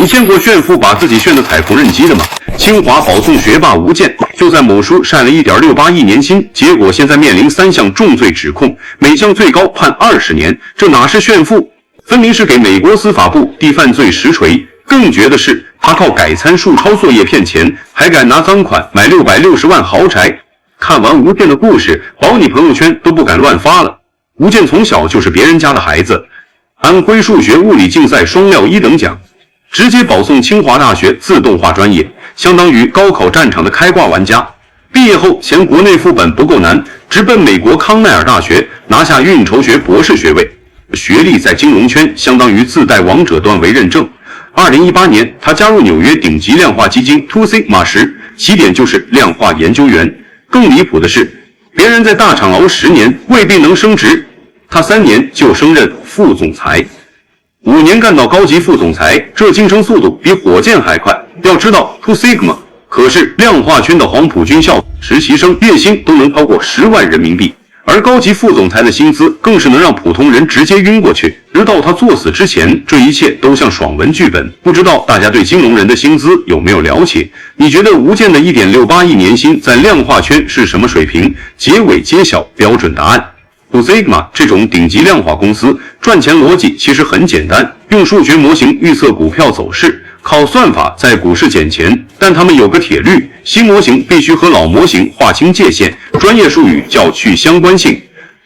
你见过炫富把自己炫得踩缝纫机的吗？清华保送学霸吴健就在某书晒了1.68亿年薪，结果现在面临3项重罪指控，每项最高判20年，这哪是炫富，分明是给美国司法部递犯罪实锤。更绝的是，他靠改参数抄作业骗钱，还敢拿赃款买660万豪宅。看完吴健的故事，保你朋友圈都不敢乱发了。吴健从小就是别人家的孩子，安徽数学物理竞赛双料1等奖，直接保送清华大学自动化专业，相当于高考战场的开挂玩家。毕业后嫌国内副本不够难，直奔美国康奈尔大学拿下运筹学博士学位，学历在金融圈相当于自带王者段位认证。2018年，他加入纽约顶级量化基金 Two Sigma 时，起点就是量化研究员。更离谱的是，别人在大厂熬10年未必能升职，他3年就升任副总裁，5年干到高级副总裁，这晋升速度比火箭还快。要知道 Two Sigma 可是量化圈的黄埔军校，实习生月薪都能超过10万人民币。而高级副总裁的薪资更是能让普通人直接晕过去。直到他作死之前，这一切都像爽文剧本。不知道大家对金融人的薪资有没有了解？你觉得吴健的1.68亿年薪在量化圈是什么水平？结尾揭晓标准答案。Two Sigma 这种顶级量化公司赚钱逻辑其实很简单，用数学模型预测股票走势，靠算法在股市捡钱。但他们有个铁律，新模型必须和老模型划清界限，专业术语叫去相关性。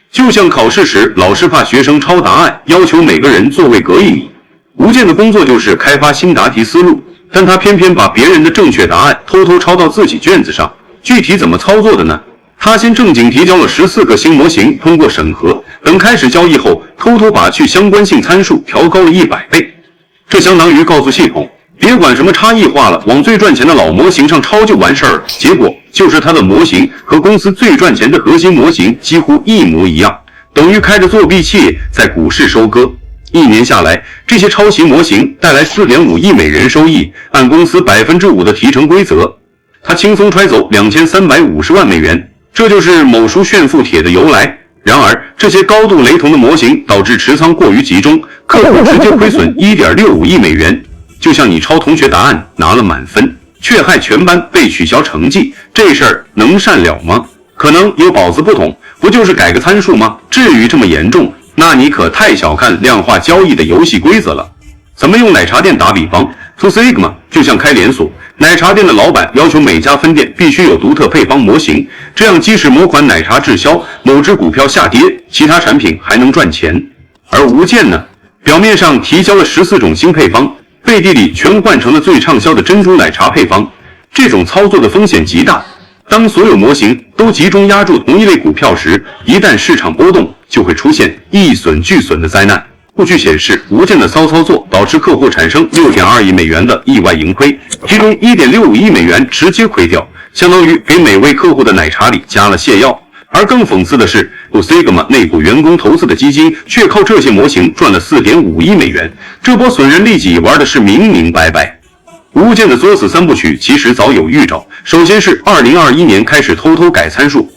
就像考试时老师怕学生抄答案，要求每个人座位隔1米。吴健的工作就是开发新答题思路，但他偏偏把别人的正确答案偷偷抄到自己卷子上。具体怎么操作的呢？他先正经提交了14个新模型，通过审核，等开始交易后，偷偷把去相关性参数调高了100倍。这相当于告诉系统，别管什么差异化了，往最赚钱的老模型上抄就完事儿了。结果就是他的模型和公司最赚钱的核心模型几乎一模一样，等于开着作弊器在股市收割。1年下来，这些抄袭模型带来4.5亿美元收益，按公司5%的提成规则，他轻松揣走2350万美元。这就是某书炫富帖的由来。然而，这些高度雷同的模型导致持仓过于集中，客户直接亏损1.65亿美元。就像你抄同学答案拿了满分，却害全班被取消成绩，这事儿能善了吗？可能有宝子不懂，不就是改个参数吗？至于这么严重？那你可太小看量化交易的游戏规则了。咱们用奶茶店打比方 ，Two Sigma 就像开连锁，奶茶店的老板要求每家分店必须有独特配方模型，这样即使某款奶茶滞销，某只股票下跌，其他产品还能赚钱。而吴健呢，表面上提交了14种新配方，背地里全换成了最畅销的珍珠奶茶配方。这种操作的风险极大，当所有模型都集中压住同一类股票时，一旦市场波动，就会出现一损俱损的灾难。数据显示，吴健的骚操作导致客户产生6.2亿美元的意外盈亏，其中1.65亿美元直接亏掉，相当于给每位客户的奶茶里加了泻药。而更讽刺的是 ，Two Sigma 内部员工投资的基金却靠这些模型赚了4.5亿美元，这波损人利己玩的是明明白白。吴健的作死3部曲其实早有预兆，首先是2021年开始偷偷改参数，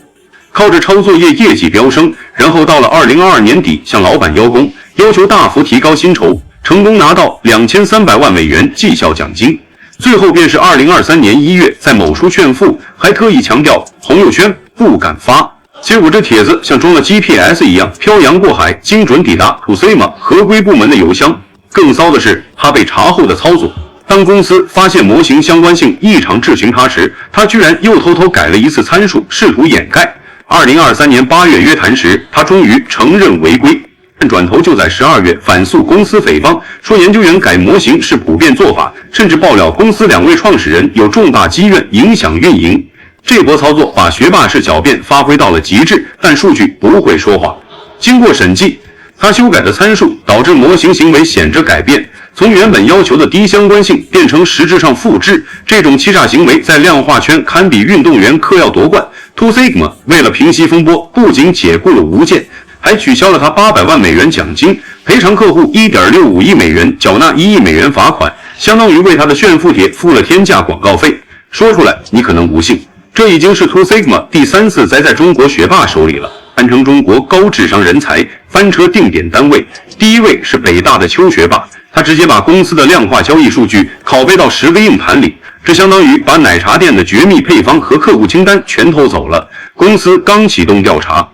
靠着抄作业业绩飙升，然后到了2022年底向老板邀功，要求大幅提高薪酬，成功拿到2300万美元绩效奖金。最后便是2023年1月在某书炫富，还特意强调朋友圈不敢发，结果这帖子像装了 GPS 一样漂洋过海，精准抵达 Two Sigma 合规部门的邮箱。更骚的是他被查后的操作，当公司发现模型相关性异常质询他时，他居然又偷偷改了一次参数，试图掩盖。2023年8月约谈时，他终于承认违规，但转头就在12月反诉公司诽谤，说研究员改模型是普遍做法，甚至爆料公司2位创始人有重大积怨影响运营。这波操作把学霸式狡辩发挥到了极致，但数据不会说话。经过审计，他修改的参数导致模型行为显着改变，从原本要求的低相关性变成实质上复制。这种欺诈行为在量化圈堪比运动员嗑药夺冠。Two Sigma 为了平息风波，不仅解雇了吴健，还取消了他800万美元奖金，赔偿客户1.65亿美元，缴纳1亿美元罚款，相当于为他的炫富帖付了天价广告费。说出来你可能不信，这已经是 Two Sigma 第3次栽在中国学霸手里了，堪称中国高智商人才翻车定点单位。第一位是北大的邱学霸，他直接把公司的量化交易数据拷贝到10个硬盘里，这相当于把奶茶店的绝密配方和客户清单全偷走了。公司刚启动调查，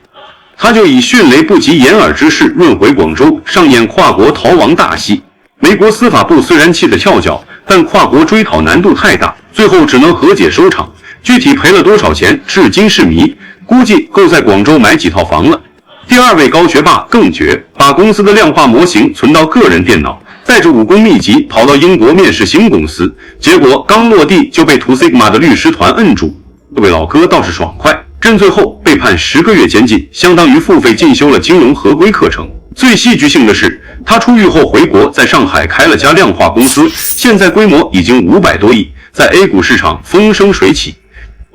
他就以迅雷不及掩耳之势润回广州，上演跨国逃亡大戏。美国司法部虽然气得跳脚，但跨国追讨难度太大，最后只能和解收场。具体赔了多少钱，至今是谜，估计够在广州买几套房了。第二位高学霸更绝，把公司的量化模型存到个人电脑，带着武功秘籍跑到英国面试新公司，结果刚落地就被 Two Sigma 的律师团摁住。这位老哥倒是爽快，认罪后被判10个月监禁，相当于付费进修了金融合规课程。最戏剧性的是，他出狱后回国，在上海开了家量化公司，现在规模已经500多亿，在 A 股市场风生水起。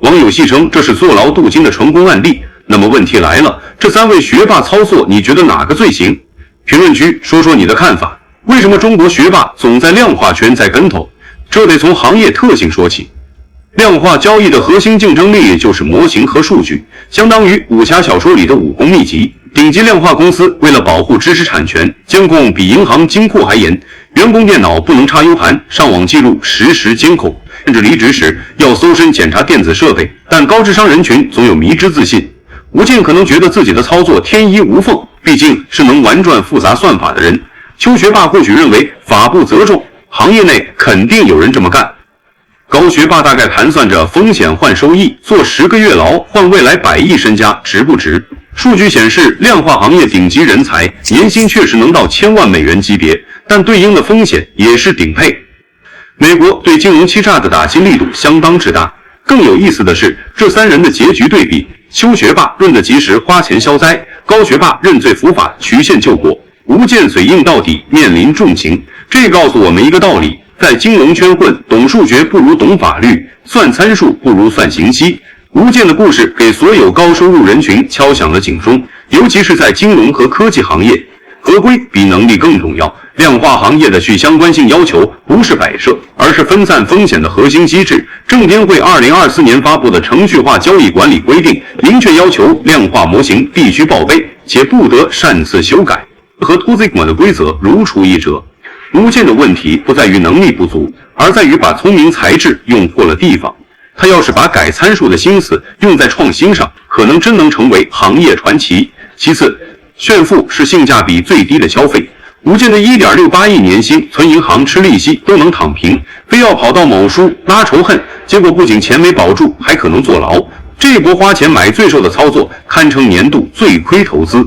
网友戏称这是坐牢镀金的成功案例。那么问题来了，这3位学霸操作，你觉得哪个最行？评论区说说你的看法。为什么中国学霸总在量化圈栽跟头？这得从行业特性说起。量化交易的核心竞争力就是模型和数据，相当于武侠小说里的武功秘籍。顶级量化公司为了保护知识产权，监控比银行金库还严，员工电脑不能插 U 盘，上网记录实时监控，甚至离职时要搜身检查电子设备。但高智商人群总有迷之自信，吴健可能觉得自己的操作天衣无缝，毕竟是能玩转复杂算法的人。邱学霸或许认为法不责众，行业内肯定有人这么干。高学霸大概盘算着风险换收益，坐10个月牢换未来100亿身家，值不值？数据显示，量化行业顶级人才年薪确实能到1000万美元级别，但对应的风险也是顶配。美国对金融欺诈的打击力度相当之大。更有意思的是，这3人的结局对比：邱学霸润得及时，花钱消灾；高学霸认罪伏法，曲线救国；吴健嘴硬到底，面临重刑。这告诉我们一个道理：在金融圈混，懂数学不如懂法律，算参数不如算刑期。吴健的故事给所有高收入人群敲响了警钟，尤其是在金融和科技行业，合规比能力更重要。量化行业的去相关性要求不是摆设，而是分散风险的核心机制。证监会2024年发布的程序化交易管理规定明确要求，量化模型必须报备，且不得擅自修改，和 Two Sigma 的规则如出一辙。吴健的问题不在于能力不足，而在于把聪明才智用错了地方。他要是把改参数的心思用在创新上，可能真能成为行业传奇。其次，炫富是性价比最低的消费。吴健的1.68亿年薪，存银行吃利息都能躺平，非要跑到某书拉仇恨，结果不仅钱没保住，还可能坐牢。这波花钱买罪受的操作，堪称年度最亏投资。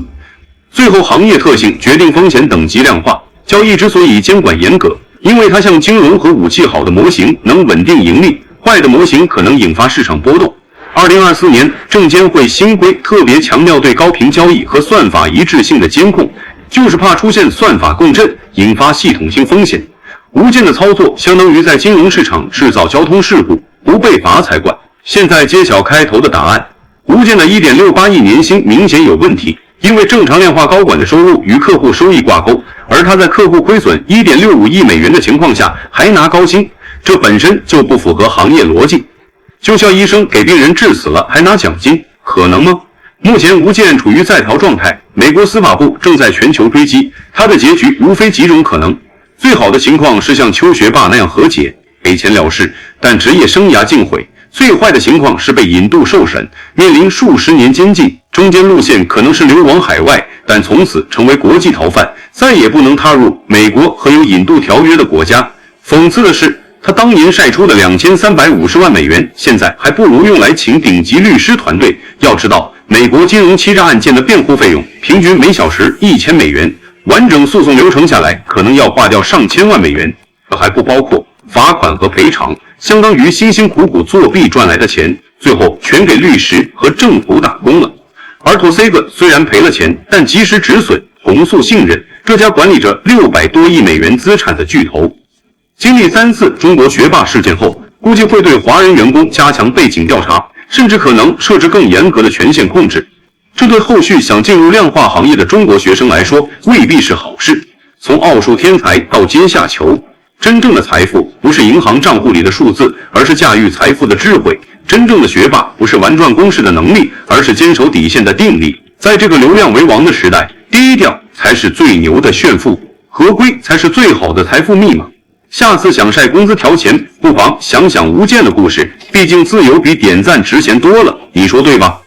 最后，行业特性决定风险等级量化交易之所以监管严格，因为它像金融和武器，好的模型能稳定盈利，坏的模型可能引发市场波动。2024年，证监会新规特别强调对高频交易和算法一致性的监控，就是怕出现算法共振，引发系统性风险。吴健的操作相当于在金融市场制造交通事故，不被罚才怪。现在揭晓开头的答案，吴健的1.68亿年薪明显有问题，因为正常量化高管的收入与客户收益挂钩，而他在客户亏损1.65亿美元的情况下还拿高薪，这本身就不符合行业逻辑。就像医生给病人治死了还拿奖金，可能吗？目前吴健处于在逃状态，美国司法部正在全球追击，他的结局无非几种可能。最好的情况是像邱学霸那样和解，赔钱了事，但职业生涯尽毁；最坏的情况是被引渡受审，面临数10年监禁，中间路线可能是流亡海外，但从此成为国际逃犯，再也不能踏入美国和有引渡条约的国家。讽刺的是，他当年晒出的2350万美元，现在还不如用来请顶级律师团队。要知道，美国金融欺诈案件的辩护费用平均每小时1000美元，完整诉讼流程下来可能要花掉上千万美元，这还不包括罚款和赔偿，相当于辛辛苦苦作弊赚来的钱，最后全给律师和政府打工了。而 Two Sigma 虽然赔了钱，但及时止损，重塑信任，这家管理着600多亿美元资产的巨头。经历3次中国学霸事件后，估计会对华人员工加强背景调查，甚至可能设置更严格的权限控制。这对后续想进入量化行业的中国学生来说未必是好事。从奥数天才到阶下囚，真正的财富不是银行账户里的数字，而是驾驭财富的智慧。真正的学霸不是玩转公式的能力，而是坚守底线的定力。在这个流量为王的时代，低调才是最牛的炫富。合规才是最好的财富密码。下次想晒工资条前，不妨想想吴健的故事，毕竟自由比点赞值钱多了，你说对吧？